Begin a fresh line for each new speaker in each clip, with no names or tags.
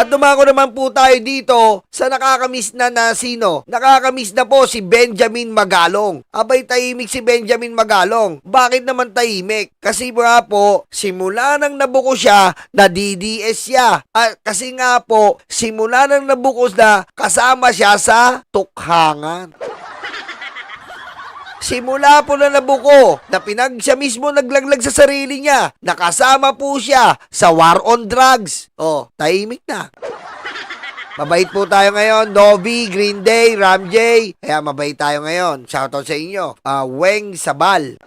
At dumako naman po tayo dito sa nakakamiss na sino? Nakakamiss na po si Benjamin Magalong. Abay, tahimik si Benjamin Magalong. Bakit naman tahimik? Kasi nga po, simula nang nabuko siya, na DDS siya. At kasi nga po, simula nang nabukos na, kasama siya sa tukhangan. Simula po na nabuko, na siya mismo naglaglag sa sarili niya, nakasama po siya sa war on drugs. Oh, tahimik na. Mabait po tayo ngayon, Novi, Green Day, Ram J. Kaya mabait tayo ngayon. Shoutout sa inyo. Weng Sabal.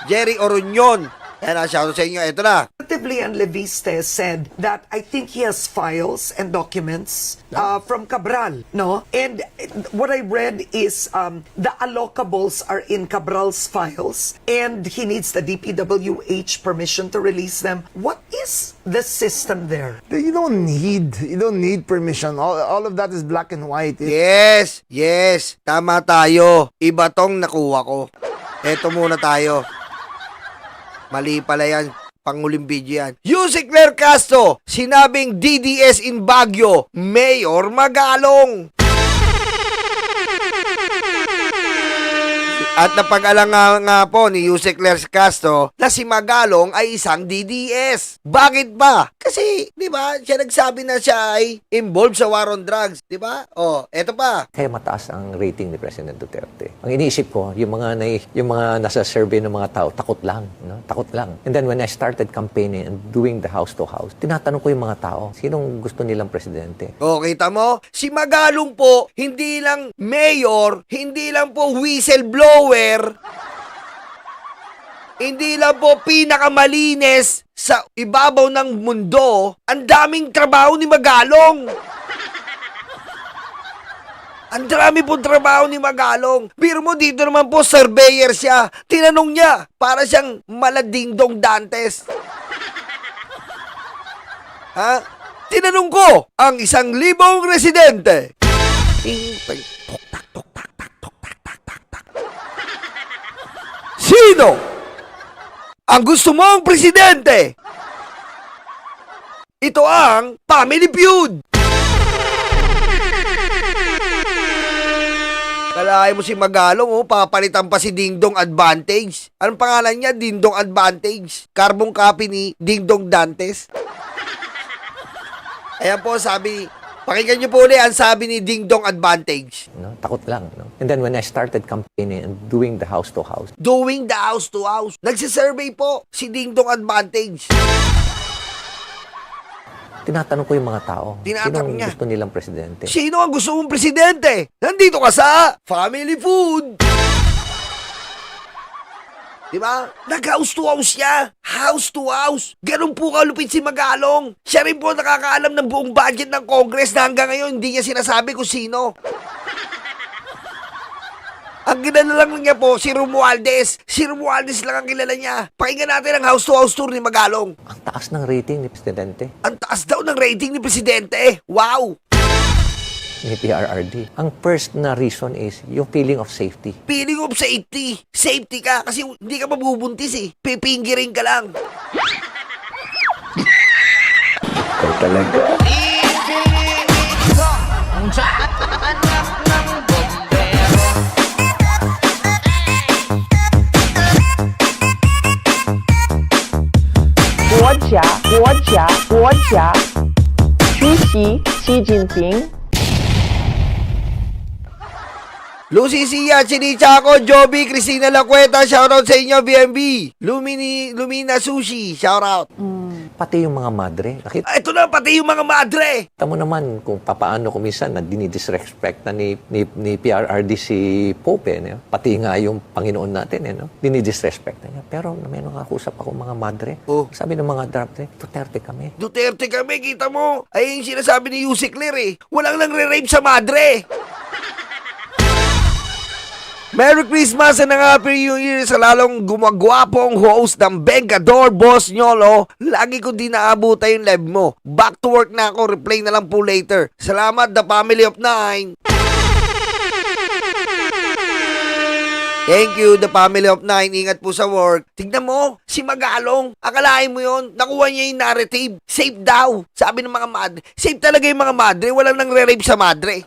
Jerry Orunyon. Ayan, shoutout sa inyo. Ito na.
Leon Leviste said that I think he has files and documents from Cabral, no? And what I read is the allocables are in Cabral's files and he needs the DPWH permission to release them. What is the system there?
You don't need permission. All of that is black and white.
Yes. Tama tayo. Iba tong nakuha ko. Eto muna tayo. Mali pala yan. Panguling video yan. Yusek Claire Castro, sinabing DDS in Baguio, Mayor Magalong. At napag-alang nga po ni Yusek Claire Castro na si Magalong ay isang DDS. Bakit ba? Kasi, di ba, siya nagsabi na siya ay involved sa war on drugs. Di ba? Oh, eto pa.
Kaya mataas ang rating ni President Duterte. Ang iniisip ko, yung mga nasa survey ng mga tao, takot lang. No? Takot lang. And then when I started campaigning and doing the house-to-house, tinatanong ko yung mga tao, sinong gusto nilang presidente?
O, kita mo? Si Magalong po, hindi lang mayor, hindi lang po whistleblower, hindi lang po pinakamalinis sa ibabaw ng mundo, ang daming trabaho ni Magalong. Ang dami po trabaho ni Magalong. Pero mo dito naman po, surveyor siya. Tinanong niya, para siyang maladingdong Dantes. Ha? Tinanong ko, ang 1,000 residente. Sino ang gusto mong presidente? Ito ang Family Feud. Kalahin mo si Magalong, papalitan pa si Dingdong Advantage. Anong pangalan niya? Dingdong Advantage. Carbon copy ni Dingdong Dantes. Ayan po, sabi, pakinggan niyo po ulit ang sabi ni Dingdong Advantage.
No? Takot lang. No? And then when I started campaigning and doing the house-to-house,
Doing the house-to-house. Nagsisurvey po si Dingdong Advantage.
tinatanong ko yung mga tao,
Tinatanong
sinong
niya.
gusto nilang presidente?
Sino ang gusto mong presidente? Nandito ka sa Family Food. Diba? Nag-house to house siya. House to house. Ganun po kalupit si Magalong. Siya rin po nakakaalam ng buong budget ng Congress na hanggang ngayon hindi niya sinasabi kung sino. Ang kilala lang niya po, si Romualdez. Si Romualdez lang ang kilala niya. Pakinggan natin ang house-to-house tour ni Magalong.
Ang taas ng rating ni Presidente,
Ang taas daw ng rating ni Presidente. Wow!
ni PRRD. Ang first na reason is yung feeling of safety.
Feeling of safety. Safety ka kasi hindi ka mabubuntis eh. Pipinggirin ka lang.
Ikaw talaga.
Guo 出席习近平。
Lucy Sia, Chinichako, Joby, Cristina Lacueta, shoutout sa inyo, BMB. Lumina Sushi, shoutout.
Pati yung mga madre. Nakita
Ito na, pati yung mga madre.
mo naman kung papaano kumisan na dinidisrespect na ni PRRD si Pope. No? Pati nga yung Panginoon natin. No? Dinidisrespect na niya. Pero may nakakusap ako mga madre.
Oh.
Sabi ng mga drafter, Duterte kami.
Duterte kami, kita mo. Ay, yung sinasabi ni Yusek Claire eh. Walang nangre-rape sa madre. Merry Christmas and ang Happy New Year sa lalong gumagwapong host ng Bengador Boss Nyolo. Lagi ko din naabutan yung live mo. Back to work na ako, replay na lang po later. Salamat, The Family of 9. Thank you, the family of 9. Ingat po sa work. Tignan mo, si Magalong. Akalain mo yon, nakuha niya yung narrative. Safe daw. Sabi ng mga madre. Safe talaga yung mga madre. Walang nangre-rape sa madre.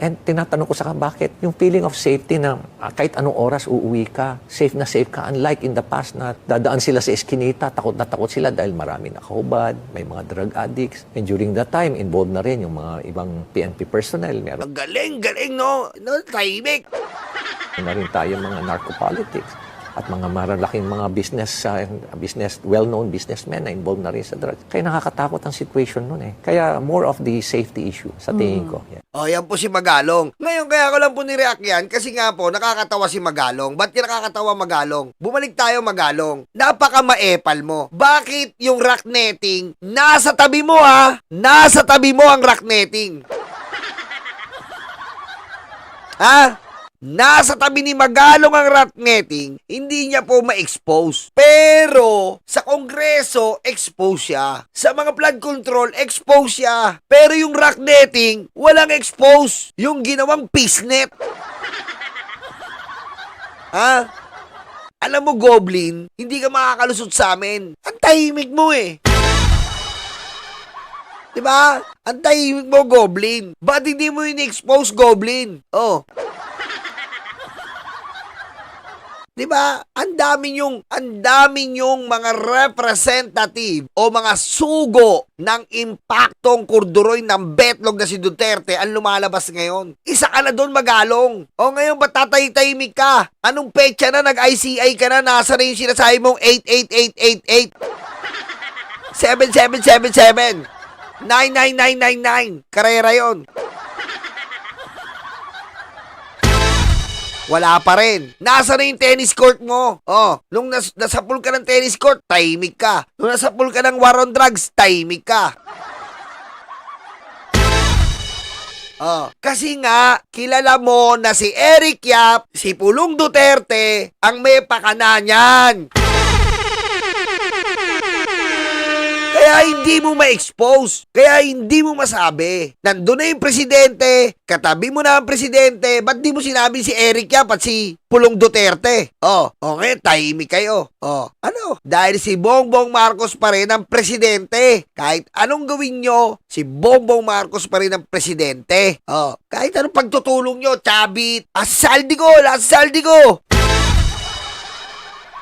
And tinatanong ko sa bakit yung feeling of safety na kahit anong oras uuwi ka, safe na safe ka. Unlike in the past na dadaan sila sa eskinita, takot na takot sila dahil marami nakahubad, may mga drug addicts. And during that time, involved na rin yung mga ibang PNP personnel. Meron
Ang galing, no? Tahimik.
na rin tayo mga narcopolitics at mga maralaking mga well-known businessmen na involved na rin sa drugs. Kaya nakakatakot ang situation nun eh. Kaya more of the safety issue sa tingin ko. Yeah.
Oh, yan po si Magalong. Ngayon, kaya ko lang po nireact yan kasi nga po, nakakatawa si Magalong. Ba't yung nakakatawa Magalong? Bumalik tayo Magalong. Napaka-maepal mo. Bakit yung rock netting nasa tabi mo ha? Nasa tabi mo ang rock netting. Ha? Nasa tabi ni Magalong ang rock netting, hindi niya po ma-expose. Pero, sa Kongreso, expose siya. Sa mga flood control, expose siya. Pero yung rock netting, walang expose. Yung ginawang fishnet. Ha? Alam mo, Goblin, hindi ka makakalusot sa amin. Ang tahimik mo eh. Diba? Ang tahimik mo, Goblin. Ba't hindi mo in-expose, Goblin? Oh. Diba? Ang dami yung mga representative o mga sugo ng impaktong kurduroy ng betlog na si Duterte ang lumalabas ngayon. Isa ka na doon, Magalong. O ngayon, ba't tatay-tahimik ka? Anong petsa na nag-ICI ka na? Nasa na yung sinasabi mong 88888? 7777 99999. Karera yun. Wala pa rin. Nasa na yung tennis court mo? Oh, nung nasapul ka ng tennis court, tahimik ka. Nung nasapul ka ng war on drugs, tahimik ka. Oh, kasi nga, kilala mo na si Eric Yap, si Pulong Duterte, ang may pakana niyan. Kaya hindi mo ma-expose. Kaya hindi mo masabi. Nandun na yung presidente, katabi mo na ang presidente, ba't di mo sinabi si Eric Yap at si Pulong Duterte? Oh, okay, tahimik kayo. Oh, ano? Dahil si Bongbong Marcos pa rin ang presidente. Kahit anong gawin nyo, si Bongbong Marcos pa rin ang presidente. Oh, kahit anong pagtutulong nyo, Chabit, asaldi ko.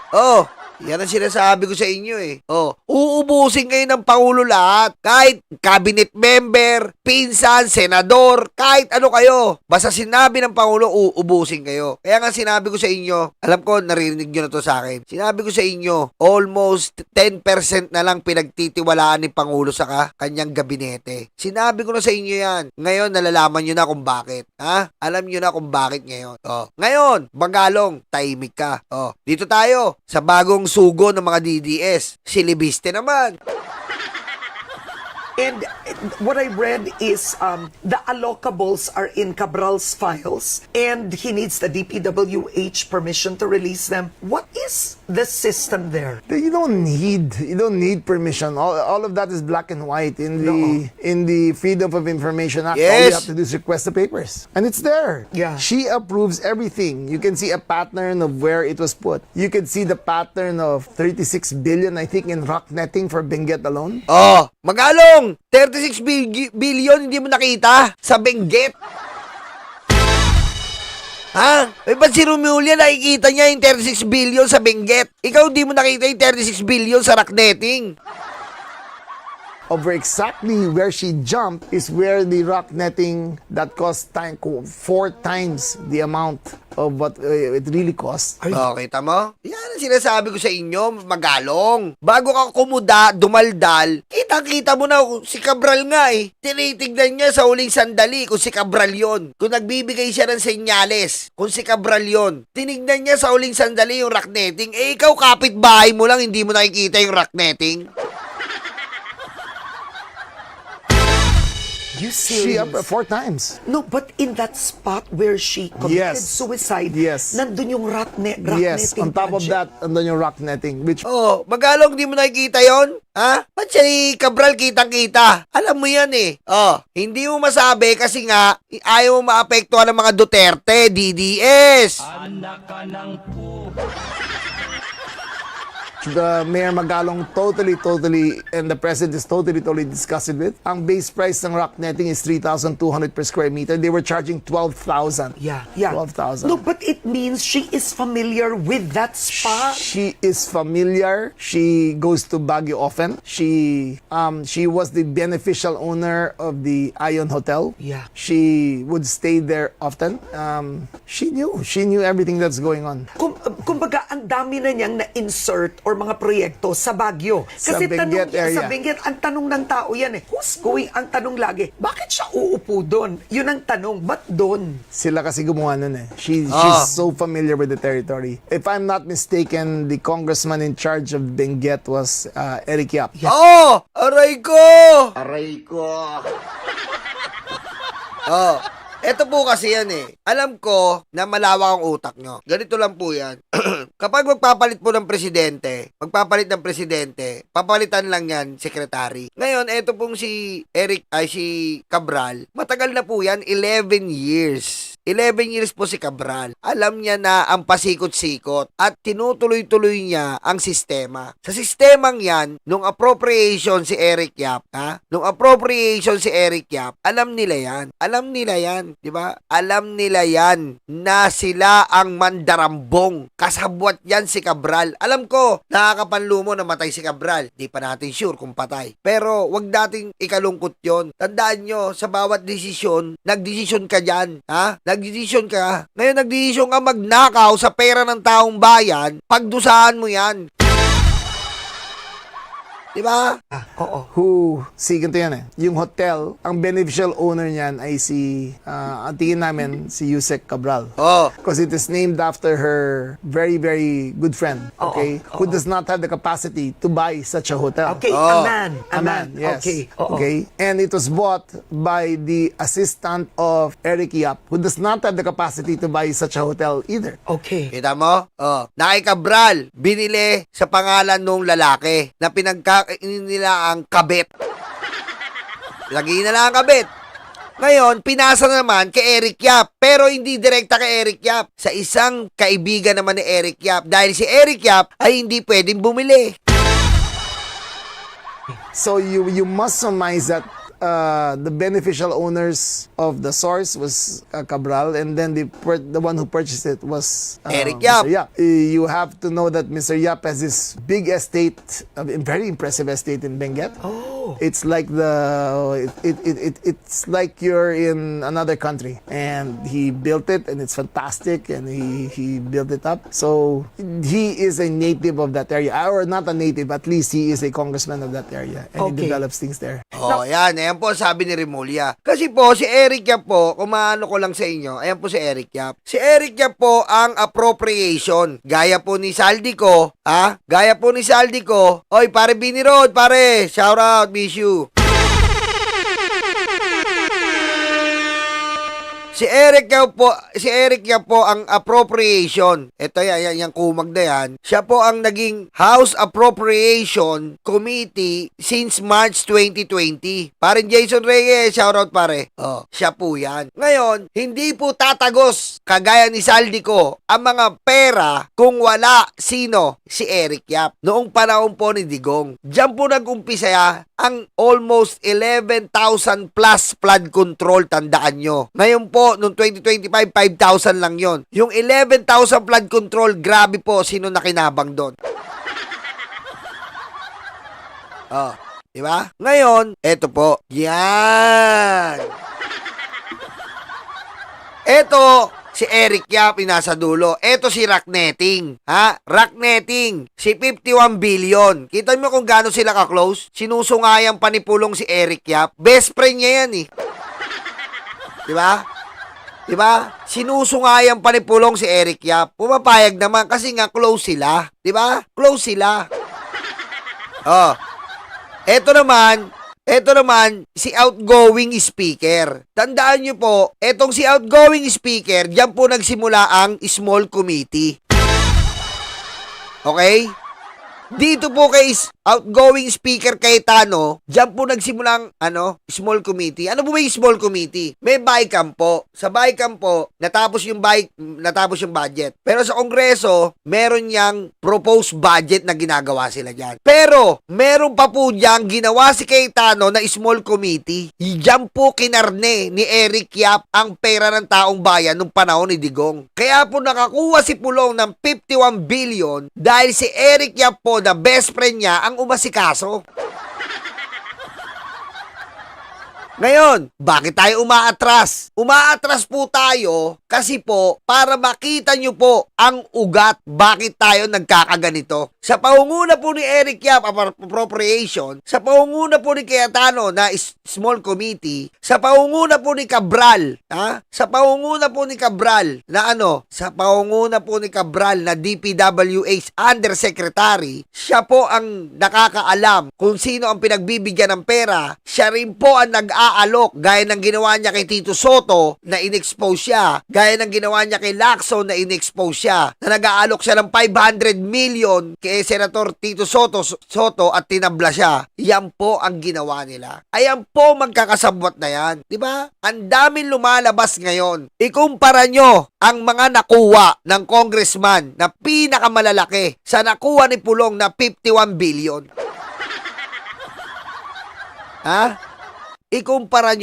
Oh, yan ang sinasabi ko sa inyo eh. Oh, uubusin kayo ng Pangulo lahat. Kahit cabinet member, pinsan, senador, kahit ano kayo. Basta sinabi ng Pangulo, uubusin kayo. Kaya nga sinabi ko sa inyo, alam ko narinig nyo na to sa akin. Sinabi ko sa inyo, almost 10% na lang pinagtitiwalaan ni Pangulo sa kanyang gabinete. Sinabi ko na sa inyo yan. Ngayon, nalalaman nyo na kung bakit. Ha? Alam nyo na kung bakit ngayon. Oh. Ngayon, Magalong, tahimik ka. Oh. Dito tayo, sa bagong sugo ng mga DDS. Silibiste naman.
And what I read is the allocables are in Cabral's files and he needs the DPWH permission to release them. What is the system there?
You don't need permission. All of that is black and white in the Freedom of Information Act. All you
Yes.
have to do is request the papers, and it's there.
Yeah.
She approves everything. You can see a pattern of where it was put. You can see the pattern of 36 billion, I think, in rock netting for Benguet alone.
Oh, Magalong, 36 billion hindi mo nakita sa Benguet. Ha? Eh, ba't si Romulia nakikita niya yung 36 billion sa Benguet? Ikaw hindi mo nakita yung 36 billion sa rock netting.
Over exactly where she jumped is where the rock netting that cost 4 times the amount of what it really cost.
Oh, kita mo? Yan ang sinasabi ko sa inyo, Magalong. Bago ka kumuda, dumaldal, kitang-kita mo na si Cabral nga eh. Tinitignan niya sa huling sandali kung si Cabral yon. Kung nagbibigay siya ng senyales, kung si Cabral yon. Tinignan niya sa huling sandali yung rock netting. Eh, ikaw kapitbahay mo lang, hindi mo nakikita yung rock netting.
you
She
serious?
4 times.
No, but in that spot where she committed
Yes.
suicide,
Yes.
nandun yung
Yes,
netting
on top of
project.
that, andun yung rock netting, which
Oh, Magalong, di mo nakikita yon? Ha? Ba't si Cabral kitang-kita? Alam mo yan eh. Oh, hindi mo masabi kasi nga, ayaw mo maapektuhan ng mga Duterte, DDS.
the Mayor Magalong totally, and the President is totally disgusted with. Ang base price ng rock netting is 3,200 per square meter. They were charging 12,000.
Yeah.
12,000.
No, but it means she is familiar with that spot.
She is familiar. She goes to Baguio often. She was the beneficial owner of the Ion Hotel.
Yeah.
She would stay there often. She knew everything that's going on.
Kumbaga, ang dami na niyang na-insert or mga proyekto sa Baguio.
Sa
Kasi
Benguet area.
sa Benguet, ang tanong ng tao yan eh, who's going? Ang tanong lagi, bakit siya uupo doon? Yun ang tanong, ba't doon?
Sila kasi gumawa nun eh. She's so familiar with the territory. If I'm not mistaken, the congressman in charge of Benguet was Eric Yap.
Oh, aray ko! Oh, eto po kasi yan eh. Alam ko na malawak ang utak nyo. Ganito lang po yan. Kapag magpapalit po ng presidente, papalitan lang yan, sekretary. Ngayon, eto pong si Cabral, matagal na po yan, 11 years. 11 years po si Cabral. Alam niya na ang pasikot-sikot at tinutuloy-tuloy niya ang sistema. Sa sistemang yan, nung appropriation si Eric Yap, alam nila yan. Di ba? Alam nila yan na sila ang mandarambong. Kasabwat yan si Cabral. Alam ko, nakakapanlumo na matay si Cabral. Di pa natin sure kung patay. Pero wag nating ikalungkot yon. Tandaan nyo, sa bawat desisyon, nagdesisyon ka dyan. Ha? Nagdesisyon ka. Ngayon, nagdesisyon ka magnakaw sa pera ng taong bayan, pagdusahan mo yan. Diba?
Ganito yan eh. Yung hotel, ang beneficial owner niyan ay ang tingin namin, si Yusek Cabral.
Oh.
Because it is named after her very, very good friend, okay? Who does not have the capacity to buy such a hotel.
Okay,
Oh.
a man.
Yes.
Okay. Oo.
Okay. And it was bought by the assistant of Eric Yap, who does not have the capacity to buy such a hotel either.
Okay.
Kita mo? Oh. Na kay Cabral, binili sa pangalan nung lalaki na pinagkakainin nila ang kabit. Lagi na lang ang kabit. Ngayon, pinasa naman kay Eric Yap. Pero hindi direkta kay Eric Yap. Sa isang kaibigan naman ni Eric Yap. Dahil si Eric Yap ay hindi pwedeng bumili.
So you must surmise that the beneficial owners of the source was Cabral, and then the one who purchased it was
Eric Yap.
Mr. Yap. You have to know that Mr. Yap has this big estate, a very impressive estate in Benguet.
Oh.
It's like it's like you're in another country, and he built it, and it's fantastic, and he built it up. So he is a native of that area, or not a native, at least he is a congressman of that area, and he
Okay.
develops things there.
Oh, yan. Ayan po sabi ni Remulla. Kasi po, si Eric Yap po, kung maano ko lang sa inyo, ayan po si Eric Yap. Si Eric Yap po ang appropriation. Gaya po ni Saldico, Gaya po ni Saldico. Oy, pare Bini Road, pare. Shout out, miss you. Si Eric Yap po ang appropriation. Ito yan, yung kumag na yan. Siya po ang naging House Appropriation Committee since March 2020. Pare Jason Reyes, shoutout pare. Oh, siya po yan. Ngayon, hindi po tatagos, kagaya ni Saldico, ang mga pera kung wala sino? Si Eric Yap. Noong panahon po ni Digong. Diyan po nag-umpisa ang almost 11,000 plus flood control, tandaan nyo. Ngayon po, noong 2025, 5,000 lang yon. Yung 11,000 flood control, grabe po, sino nakinabang doon? Oh, di ba? Ngayon, eto po. Yan. Eto, si Eric Yap, nasa dulo. Eto si Rock Netting. Rock Netting. Si 51 billion. Kita mo kung gaano sila ka-close? Sinusungayang panipulong si Eric Yap. Best friend niya yan eh. Diba? Sinusungayang panipulong si Eric Yap. Pumapayag naman kasi nga close sila. Diba? Close sila. Oh. Eto Ito naman, si outgoing speaker. Tandaan nyo po, etong si outgoing speaker, diyan po nagsimula ang small committee. Okay? Dito po kay outgoing speaker Cayetano, diyan po nagsimulang small committee. Ano po ba yung small committee? May BICAM po. Sa BICAM po, natapos yung budget. Pero sa Kongreso, meron yang proposed budget na ginagawa sila diyan. Pero meron pa po diyan ginawa si Cayetano na small committee. Diyan po kinarne ni Eric Yap ang pera ng taong bayan nung panahon ni Digong. Kaya po nakakuha si Pulong ng 51 billion dahil si Eric Yap po, the best friend niya, ang umasikaso. Ngayon, bakit tayo umaatras? Umaatras po tayo kasi po para makita nyo po ang ugat bakit tayo nagkakaganito. Sa pangunguna po ni Eric Yap, appropriation, sa pangunguna po ni Cayetano na small committee, sa pangunguna po ni Cabral, sa pangunguna po ni Cabral na sa pangunguna po ni Cabral na DPWH Undersecretary, siya po ang nakakaalam kung sino ang pinagbibigyan ng pera. Siya rin po ang nag-aalok gaya ng ginawa niya kay Tito Soto na in-expose siya, gaya ng ginawa niya kay Lacson na in-expose siya, na nag-aalok siya ng 500 million kay Senator Tito Soto at tinabla siya. Yan po ang ginawa nila. Ayan po magkakasabwat na yan. Diba? Ang daming lumalabas ngayon. Ikumpara nyo ang mga nakuha ng congressman na pinakamalalaki sa nakuha ni Pulong na 51 billion. Ikumpara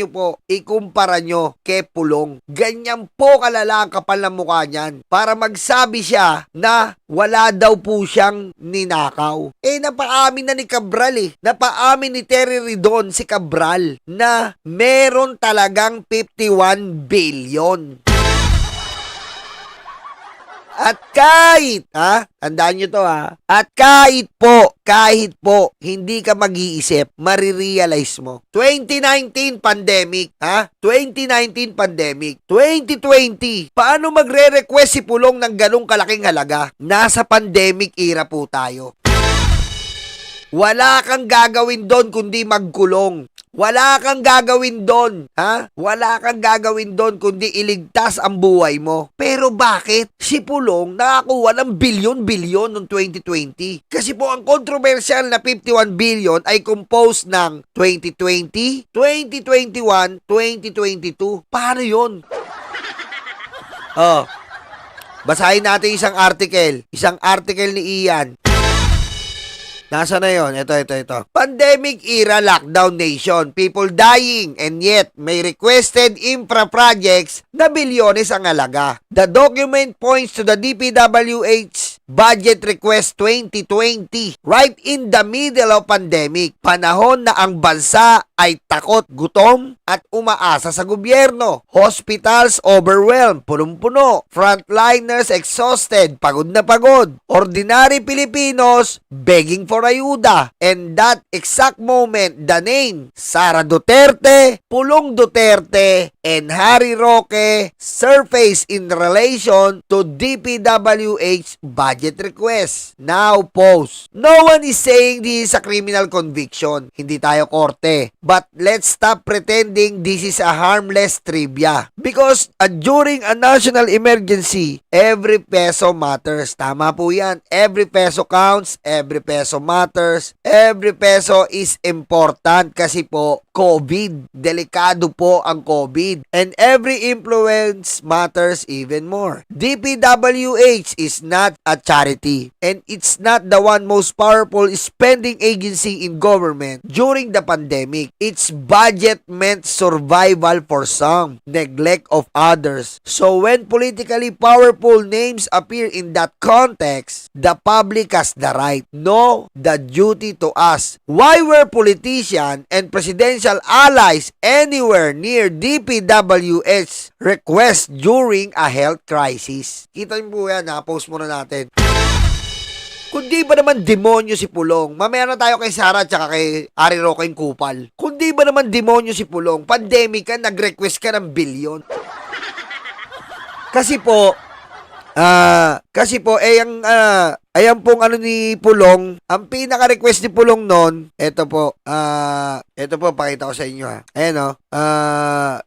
nyo kay Pulong. Ganyan po kalala ang kapal ng mukha niyan para magsabi siya na wala daw po siyang ninakaw. Napaamin na ni Cabral Napaamin ni Terry Ridon si Cabral na meron talagang 51 billion. At kahit, tandaan nyo to at kahit po, hindi ka mag-iisip, marirealize mo. 2019 pandemic, 2019 pandemic, 2020, paano magre-request si Pulong ng ganong kalaking halaga? Nasa pandemic era po tayo. Wala kang gagawin doon kundi magkulong. Wala kang gagawin doon, Wala kang gagawin doon kundi iligtas ang buhay mo. Pero bakit? Si Pulong nakakuha ng bilyon-bilyon noong 2020. Kasi po ang controversial na 51 billion ay composed ng 2020, 2021, 2022. Paano yun? Basahin natin isang article ni Ian. Nasa na yon? Ito. Pandemic era lockdown nation. People dying and yet may requested infra projects na bilyones ang halaga. The document points to the DPWH Budget Request 2020. Right in the middle of pandemic. Panahon na ang bansa ay takot, gutom at umaasa sa gobyerno. Hospitals overwhelmed, punong-puno. Frontliners exhausted, pagod na pagod. Ordinary Filipinos begging for ayuda. And that exact moment, the name Sara Duterte, Pulong Duterte, and Harry Roque surface in relation to DPWH budget request. Now pause. No one is saying this is a criminal conviction. Hindi tayo korte. But let's stop pretending this is a harmless trivia. Because during a national emergency, every peso matters. Tama po yan. Every peso counts. Every peso matters. Every peso is important kasi po, COVID. Delikado po ang COVID. And every influence matters even more. DPWH is not a charity. And it's not the one most powerful spending agency in government during the pandemic. Its budget meant survival for some, neglect of others. So when politically powerful names appear in that context, the public has the right, no, the duty to ask, why were politicians and presidential allies anywhere near DPWH request during a health crisis? Kita niyo po yan, post muna natin. Kundi ba naman demonyo si Pulong? Mamaya na tayo kay Sara at saka kay Harry Roque yung kupal. Kundi ba naman demonyo si Pulong? Pandemic ka, nag-request ka ng bilyon. Kasi po, Ayan pong ano ni Pulong. Ang pinaka-request ni Pulong nun, ito po, pakita ko sa inyo ha. Ayan o.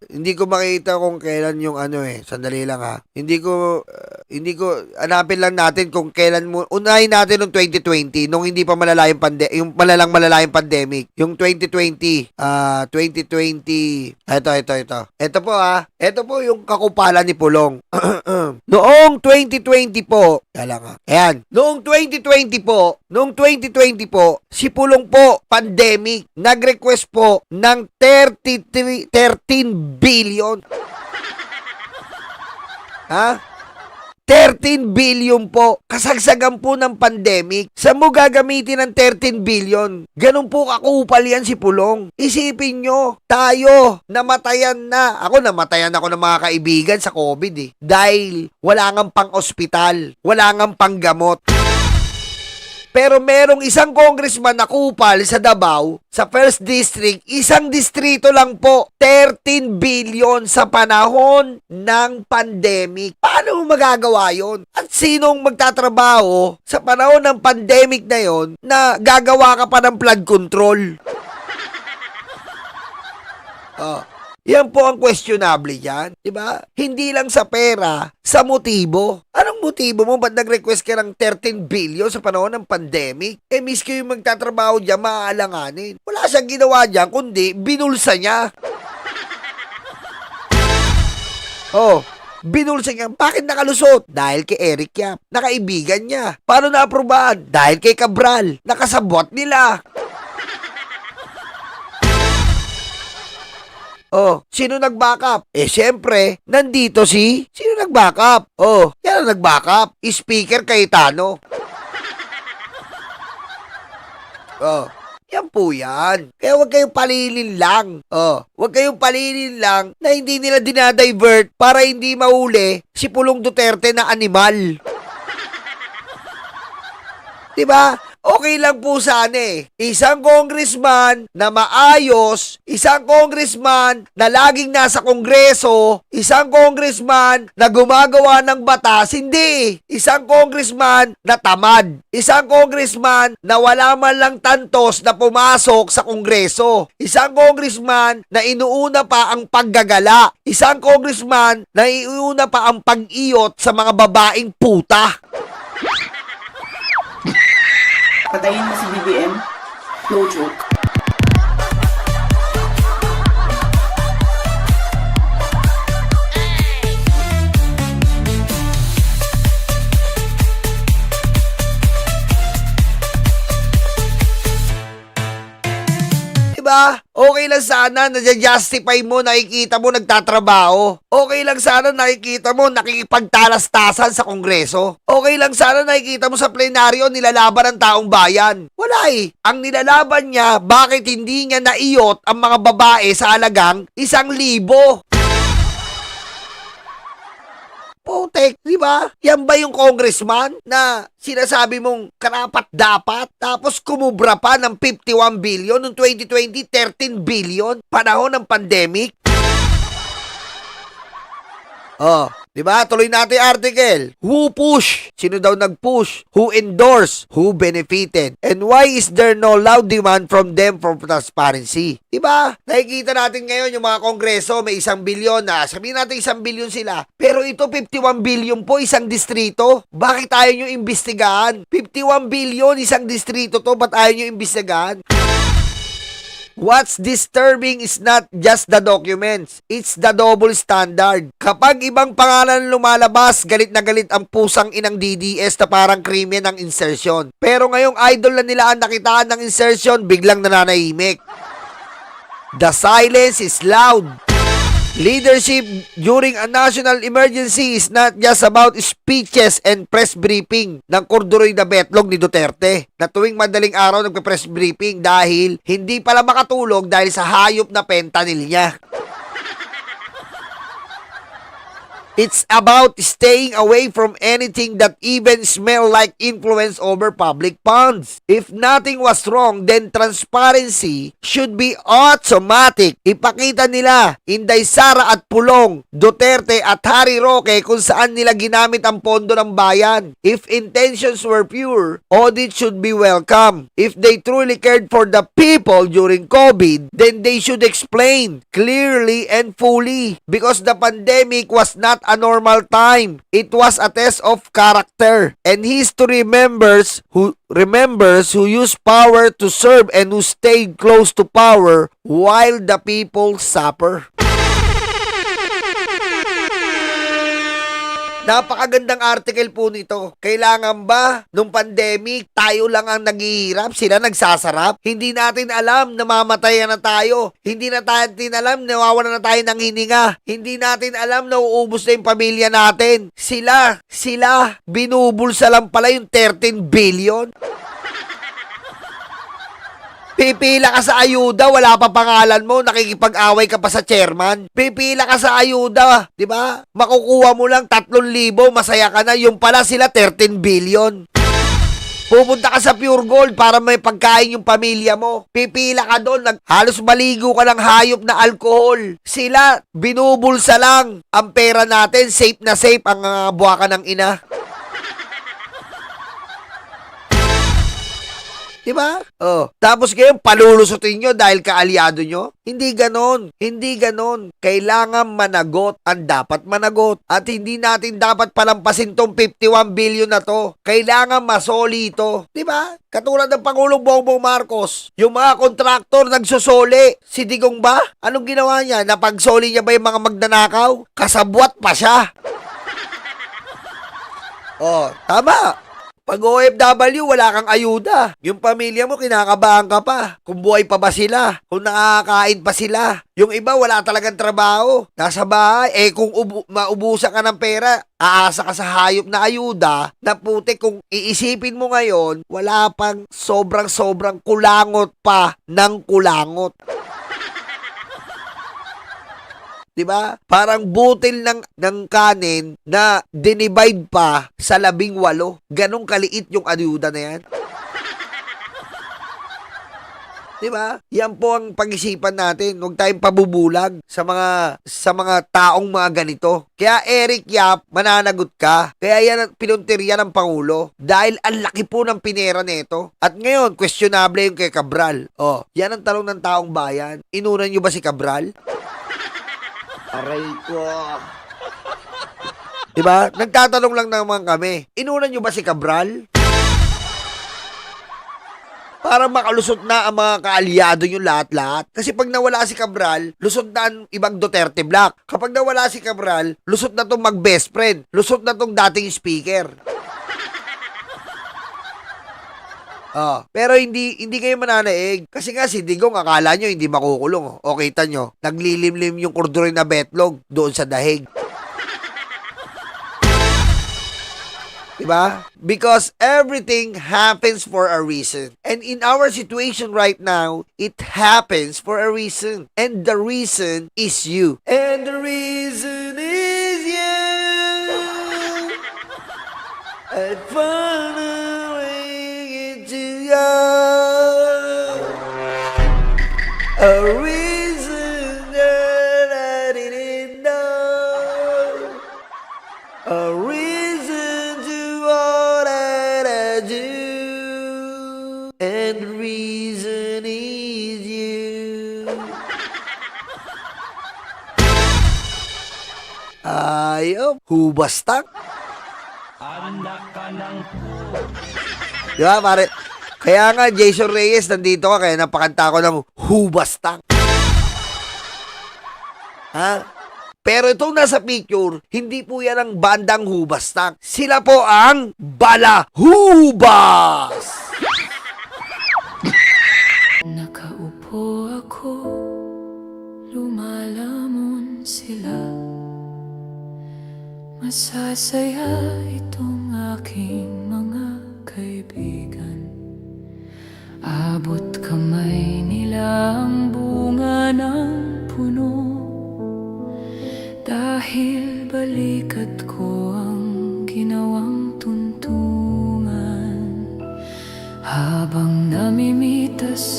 Hindi ko makita kung kailan yung ano sandali lang ha. Hindi ko, hanapin lang natin kung kailan mo, unahin natin yung 2020, nung hindi pa malala yung yung malalang pandemic. Yung 2020, 2020, ito. Ito po ha. Ito po yung kakupalan ni Pulong. Noong 2020 po, ayan, noong 2020 po, si Pulong po, pandemic, nag-request po ng 13 billion. Ha? 13 billion po. Kasagsagan po ng pandemic. Saan mo gagamitin ng 13 billion? Ganun po kakupal yan si Pulong. Isipin nyo, tayo, namatayan na. Namatayan ako ng mga kaibigan sa COVID Dahil wala ngang pang-ospital. Wala ngang panggamot. Pero merong isang congressman na kupal sa Davao, sa 1st District, isang distrito lang po, 13 billion sa panahon ng pandemic. Paano mo magagawa yon? At sinong magtatrabaho sa panahon ng pandemic na yon na gagawa ka pa ng flood control? Yan po ang questionable yan, di ba? Hindi lang sa pera, sa motibo. Anong motibo mo? Ba't nag-request ka ng 13 billion sa panahon ng pandemic? Miski yung magtatrabaho dyan, maaalanganin. Wala siyang ginawa dyan, kundi binulsa niya. Binulsa niya. Bakit nakalusot? Dahil kay Eric Yap. Nakaibigan niya. Paano na-aprobahan? Dahil kay Cabral. Nakasabot nila. Sino nag-backup? Siyempre, nandito sino nag-backup? Yan ang nag-backup. Speaker Cayetano. Yan po yan. Kaya huwag kayong palilin lang. Huwag kayong palilin lang na hindi nila dinadivert para hindi mahuli si Pulong Duterte na animal. Diba? Okay lang po sana Isang congressman na maayos, isang congressman na laging nasa kongreso, isang congressman na gumagawa ng batas, hindi. Isang congressman na tamad, isang congressman na wala man lang tantos na pumasok sa kongreso, isang congressman na inuuna pa ang paggagala, isang congressman na inuuna pa ang pag-iyot sa mga babaeng puta.
Patayin mo si BBM. No joke.
Diba? Okay lang sana na-justify mo, nakikita mo nagtatrabaho. Okay lang sana nakikita mo nakikipagtalastasan sa kongreso. Okay lang sana nakikita mo sa plenaryo nilalaban ng taong bayan. Wala Ang nilalaban niya, bakit hindi niya naiyot ang mga babae sa halagang 1,000? Putek, di ba? Yan ba yung congressman na sinasabi mong karapat-dapat tapos kumubra pa ng 51 billion noong 2020, 13 billion panahon ng pandemic? Di ba? Tuloy natin yung article. Who push? Sino daw nag-push? Who endorse? Who benefited? And why is there no loud demand from them for transparency? Di ba? Nakikita natin ngayon yung mga kongreso may 1 bilyon na. Sabihin natin 1 bilyon sila. Pero ito 51 billion po isang distrito. Bakit ayaw nyo imbestigahan? 51 billion isang distrito to. Ba't ayaw nyo imbestigahan? What's disturbing is not just the documents, it's the double standard. Kapag ibang pangalan lumalabas, galit na galit ang pusang inang DDS na parang krimen ng insertion. Pero ngayong idol na nila ang nakitaan ng insertion, biglang nananahimik. The silence is loud. Leadership during a national emergency is not just about speeches and press briefing ng kurduroy na betlog ni Duterte na tuwing madaling araw nagpe-press briefing dahil hindi pala makatulog dahil sa hayop na fentanyl niya. It's about staying away from anything that even smell like influence over public funds. If nothing was wrong, then transparency should be automatic. Ipakita nila Inday Sara at Pulong, Duterte at Harry Roque kung saan nila ginamit ang pondo ng bayan. If intentions were pure, audit should be welcome. If they truly cared for the people during COVID, then they should explain clearly and fully because the pandemic was not a normal time. It was a test of character. And history remembers who used power to serve and who stayed close to power while the people suffer. Napakagandang article po nito. Kailangan ba nung pandemic tayo lang ang naghihirap, sila nagsasarap? Hindi natin alam na mamatayan na tayo. Hindi natin alam na nawawalan na tayo ng hininga. Hindi natin alam na uubos na yung pamilya natin. Sila, binubulsa lang pala yung 13 billion. Pipila ka sa ayuda, wala pa pangalan mo, nakikipag-away ka pa sa chairman. Pipila ka sa ayuda, di ba? Makukuha mo lang 3,000, masaya ka na. Yung pala sila 13 billion. Pupunta ka sa Pure Gold para may pagkain yung pamilya mo. Pipila ka doon, halos maligo ka ng hayop na alkohol. Sila, binubulsa lang. Ang pera natin, safe na safe ang buwakan ng ina. Diba? Oh. Tapos ngayon, palulusutin nyo dahil kaalyado nyo? Hindi ganon. Hindi ganon. Kailangan managot ang dapat managot. At hindi natin dapat palampasin tong 51 billion na to. Kailangan masoli ito. Diba? Katulad ng Pangulong Bongbong Marcos. Yung mga kontraktor nagsusoli. Si Digong ba? Anong ginawa niya? Napagsoli niya ba yung mga magnanakaw? Kasabwat pa siya. Oh, tama. Pag OFW, wala kang ayuda. Yung pamilya mo, kinakabahan ka pa. Kung buhay pa ba sila? Kung nakakain pa sila? Yung iba, wala talagang trabaho. Nasa bahay. Kung maubusan ka ng pera, aasa ka sa hayop na ayuda, na puti kung iisipin mo ngayon, wala pang sobrang kulangot pa ng kulangot. Diba? Parang butil ng kanin na dinivide pa sa 18. Ganong kaliit yung ayuda na yan. Diba? Yan po ang pag-isipan natin. Huwag tayong pabubulag sa mga taong mga ganito. Kaya Eric Yap, mananagot ka. Kaya yan ang pinuntirya ng Pangulo. Dahil ang laki po ng pinera nito. At ngayon, questionable yung kay Cabral. Oh, yan ang tanong ng taong bayan. Inunan nyo ba si Cabral? Aray ko. Diba? Nagtatanong lang naman kami. Inunan nyo ba si Cabral? Para makalusot na ang mga kaalyado nyo lahat-lahat. Kasi pag nawala si Cabral, lusot na ang ibang Duterte Black. Kapag nawala si Cabral, lusot na tong mag-best friend. Lusot na tong dating speaker. Pero hindi kayo mananaig. Kasi nga si Digong, akala nyo hindi makukulong. O kita nyo, naglilimlim yung kurduroy na betlog doon sa dahig. Diba? Because everything happens for a reason. And in our situation right now, it happens for a reason. And the reason is you. And the reason is you. I found a way into you. A reason that I didn't know. A reason to all that I do. And the reason is you. Ayaw, hubastak. Diba, pare? Kaya nga, Jason Reyes, nandito ka, kaya napakanta ko ng hubastang. Ha? Pero itong nasa picture, hindi po yan ang bandang hubastang. Sila po ang balahubas!
Nakaupo ako, lumalamon sila. Masasaya itong aking mga kaibigan. Abot kamay nila ang bunga ng puno. Dahil balik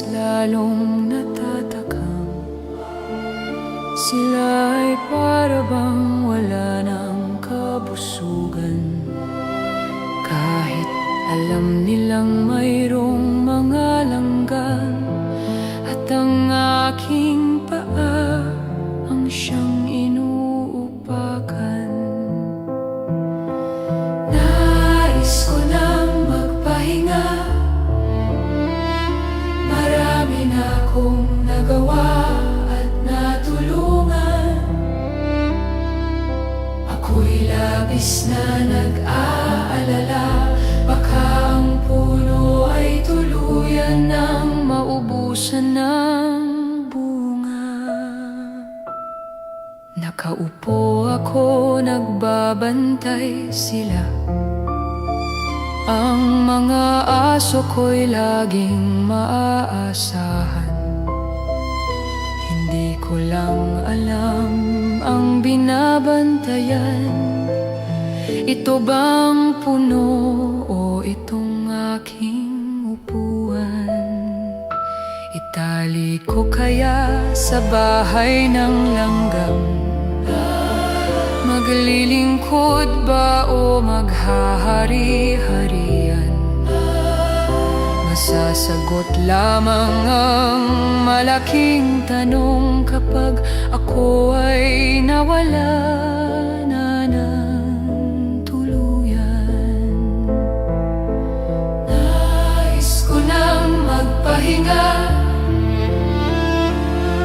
mas lalong natatakam. Sila'y para bang wala ng kabusugan. Kahit alam nilang mayroong mga langgam, at ang aking paa ang siyang inuupakan. Nais ko nang magpahinga, marami na akong nagawa at natulungan. Ako'y labis na nag-aalala, baka ang puno ay tuluyan ng maubusan ng bunga. Nakaupo ako, nagbabantay sila. Ang mga aso ko'y laging maaasahan. Hindi ko lang alam ang binabantayan. Ito bang puno o itong aking upuan? Itali ko kaya sa bahay ng langgam? Maglilingkod ba o maghahari-harian? Masasagot lamang ang malaking tanong kapag ako ay nawala na ng tuluyan. Nais ko nang magpahinga,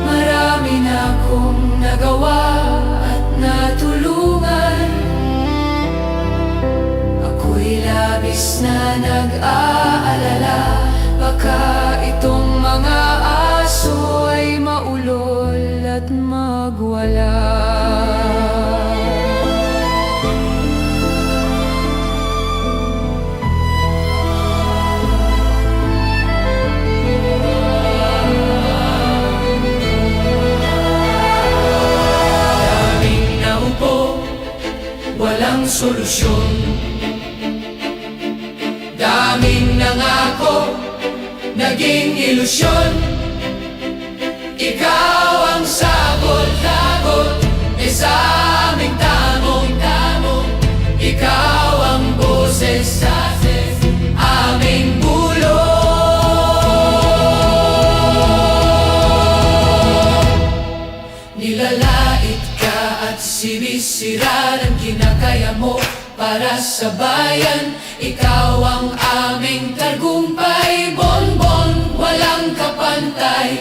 marami na akong nagawa at natulungan. Ako'y labis na nag-aalala, baka itong mga aso ay maulol at magwala. Walang solusyon, daming nangako, naging ilusyon. Ikaw ang sagot-sagot sa aming tamong-tamong. Ikaw ang boses sa aming bulong. Nilalait ka at sinisira ng kinakaya mo para sa bayan. Ikaw ang aming tagumpay, bonbon, walang kapantay.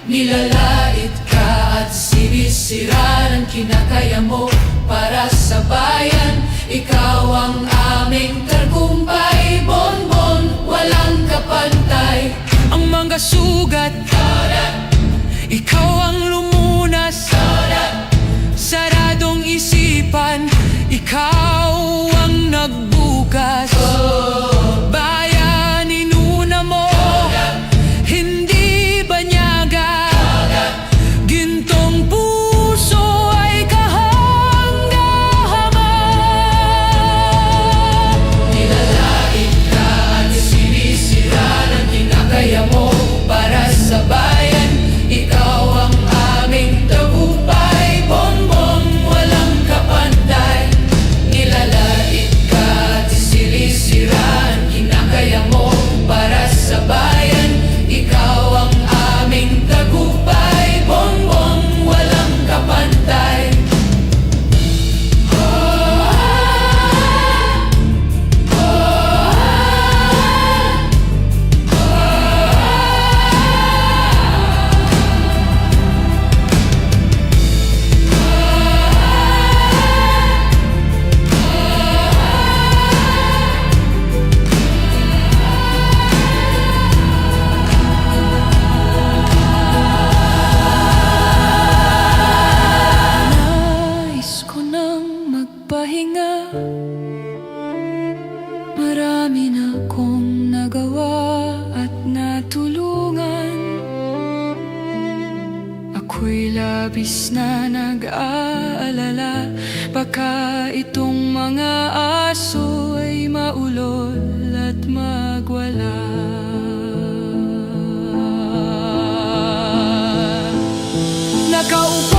Nilalait ka at sinisira ng kinakaya mo para sa bayan. Ikaw ang aming tagumpay, bonbon, walang kapantay. Ang mga sugat, ikaw ang lumunas. Saradong isipan, ikaw ang nagbukas. Bayan, inuna mo, hindi banyaga. Gintong puso ay kahanga-hanga. Nilalait ka at sinisira ng kinakaya mo para sa bayan. Ikaw ang aming tagumpay, bonbon, walang kapantay. Nilalait ka at sinisira ang kinakaya mo para sa bayan. Ikaw ang aming tagumpay, bonbon, walang kapantay. Nais ko nang magpahinga, marami na akong nagawa at natulungan. Ako'y labis na nag-aalala, baka itong mga aso ay maulol at magwala. Nakaupo